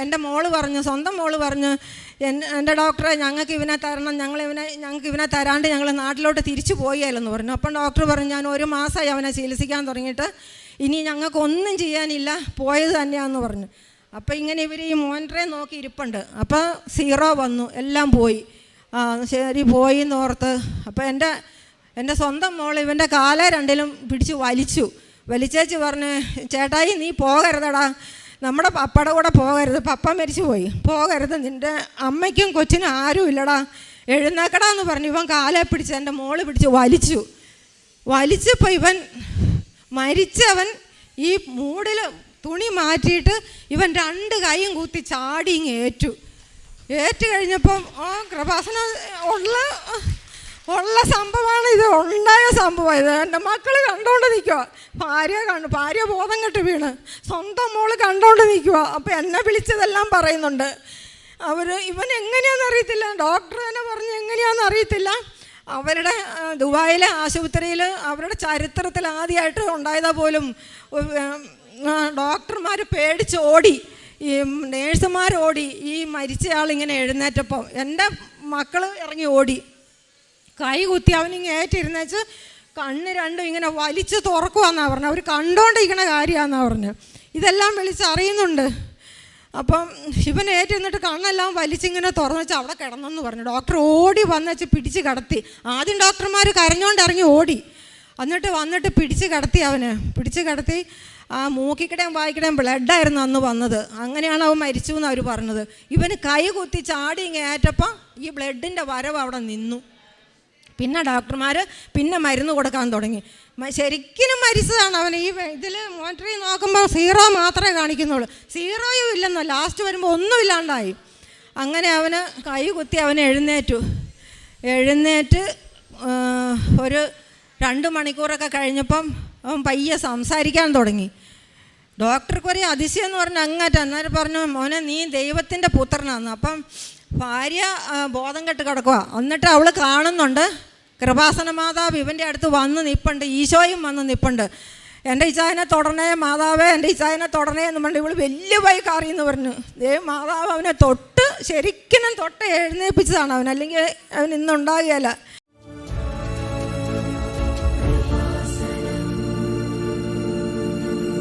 എൻ്റെ മോള് പറഞ്ഞു, സ്വന്തം മോള് പറഞ്ഞു, എൻ്റെ ഡോക്ടറെ ഞങ്ങൾക്ക് ഇവനെ തരണം, ഞങ്ങൾക്ക് ഇവനെ തരാണ്ട് ഞങ്ങൾ നാട്ടിലോട്ട് തിരിച്ചു പോയാലെന്ന് പറഞ്ഞു. അപ്പം ഡോക്ടർ പറഞ്ഞു, ഞാൻ 1 മാസമായി അവനെ ചികിത്സിക്കാൻ തുടങ്ങിയിട്ട്, ഇനി ഞങ്ങൾക്കൊന്നും ചെയ്യാനില്ല, പോയത് തന്നെയാണെന്ന് പറഞ്ഞു. അപ്പോൾ ഇങ്ങനെ ഇവർ ഈ മോനിറ്ററെ നോക്കി ഇരിപ്പുണ്ട്. അപ്പോൾ 0 വന്നു, എല്ലാം പോയി. ശരി പോയി എന്നോർത്ത്. അപ്പോൾ എൻ്റെ സ്വന്തം മോൾ ഇവൻ്റെ കാല രണ്ടിലും പിടിച്ച് വലിച്ചേച്ച് പറഞ്ഞ്, ചേട്ടായി നീ പോകരുതടാ, നമ്മുടെ പപ്പയുടെ കൂടെ പോകരുത്, പപ്പ മരിച്ചു പോയി, പോകരുത്, നിൻ്റെ അമ്മയ്ക്കും കൊച്ചിനും ആരും ഇല്ലടാ, എഴുന്നേക്കടാന്ന് പറഞ്ഞു. ഇവൻ കാലെ പിടിച്ച് എൻ്റെ മോള് പിടിച്ച് വലിച്ചപ്പോൾ ഇവൻ മരിച്ചവൻ ഈ മൂടിൽ തുണി മാറ്റിയിട്ട് ഇവൻ 2 കൈയും കുത്തി ചാടി ഇങ്ങ് ഏറ്റു കഴിഞ്ഞപ്പം കൃപാസന ഉള്ള സംഭവമാണ് ഇത്, ഉണ്ടായ സംഭവം ഇത്. എൻ്റെ മക്കൾ കണ്ടുകൊണ്ട് നിൽക്കുക, ഭാര്യ ബോധം കെട്ട് വീണ്, സ്വന്തം മോള് കണ്ടുകൊണ്ട് നിൽക്കുക. അപ്പോൾ എന്നെ വിളിച്ചതെല്ലാം പറയുന്നുണ്ട്. ഇവൻ എങ്ങനെയാണെന്ന് അറിയത്തില്ല, ഡോക്ടർ തന്നെ പറഞ്ഞ് എങ്ങനെയാണെന്ന് അറിയത്തില്ല. അവരുടെ ദുബായിലെ ആശുപത്രിയിൽ അവരുടെ ചരിത്രത്തിൽ ആദ്യമായിട്ട് ഉണ്ടായതാ പോലും. ഡോക്ടർമാർ പേടിച്ചോടി, ഈ നേഴ്സുമാരോടി. ഈ മരിച്ചയാളിങ്ങനെ എഴുന്നേറ്റപ്പോൾ എൻ്റെ മക്കൾ ഇറങ്ങി ഓടി, കൈ കുത്തി അവനിങ്ങനെ ഏറ്റിരുന്നേച്ച് കണ്ണ് രണ്ടും ഇങ്ങനെ വലിച്ച് തുറക്കുവാന്നാണ് പറഞ്ഞത്. അവർ കണ്ടോണ്ടിരിക്കണ കാര്യമാണെന്നാണ് പറഞ്ഞത്. ഇതെല്ലാം വിളിച്ചറിയുന്നുണ്ട്. അപ്പം ഇവൻ ഏറ്റിരുന്നിട്ട് കണ്ണെല്ലാം വലിച്ചിങ്ങനെ തുറന്നു വെച്ച് അവിടെ കിടന്നെന്ന് പറഞ്ഞു. ഡോക്ടർ ഓടി വന്നുവെച്ച് പിടിച്ച് കിടത്തി. ആദ്യം ഡോക്ടർമാർ കരഞ്ഞോണ്ട് ഇറങ്ങി ഓടി, വന്നിട്ട് പിടിച്ച് കിടത്തി. ആ മൂക്കിക്കടയും വായിക്കടയും ബ്ലഡായിരുന്നു അന്ന് വന്നത്. അങ്ങനെയാണ് അവൻ മരിച്ചു എന്ന് അവർ പറഞ്ഞത്. ഇവന് കൈ കുത്തി ചാടി ഇങ്ങേറ്റപ്പം ഈ ബ്ലഡിൻ്റെ വരവ് അവിടെ നിന്നു. പിന്നെ ഡോക്ടർമാർ മരുന്ന് കൊടുക്കാൻ തുടങ്ങി. ശരിക്കും മരിച്ചതാണ് അവൻ. ഈ ഇതിൽ മോണിറ്ററിൽ നോക്കുമ്പോൾ 0 മാത്രമേ കാണിക്കുന്നുള്ളൂ, 0യും ഇല്ലെന്നോ. ലാസ്റ്റ് വരുമ്പോൾ ഒന്നുമില്ലാണ്ടായി. അങ്ങനെ അവന് കൈ കുത്തി അവൻ എഴുന്നേറ്റ് ഒരു 2 മണിക്കൂറൊക്കെ കഴിഞ്ഞപ്പം അവൻ പയ്യെ സംസാരിക്കാൻ തുടങ്ങി. ഡോക്ടർക്ക് ഒരു അതിശയം എന്ന് പറഞ്ഞാൽ അന്നേരം പറഞ്ഞു, മോനെ നീ ദൈവത്തിൻ്റെ പുത്രനാന്ന്. അപ്പം ഭാര്യ ബോധം കെട്ട് കിടക്കുക. എന്നിട്ട് അവൾ കാണുന്നുണ്ട് കൃപാസന മാതാവ് ഇവൻ്റെ അടുത്ത് വന്ന് നിൽപ്പുണ്ട്, ഈശോയും വന്ന് നിൽപ്പുണ്ട്. എൻ്റെ ഇച്ചായനെ തുടരണേ മാതാവേ, എൻ്റെ ഇച്ചായനെ തുടരണേ എന്ന് പറഞ്ഞു. ഇവൾ വലിയ ബൈക്കാറിയെന്ന് പറഞ്ഞു. മാതാവ് അവനെ ശരിക്കും തൊട്ട് എഴുന്നേൽപ്പിച്ചതാണ് അവൻ, അല്ലെങ്കിൽ അവൻ ഇന്നുണ്ടാകുകയില്ല.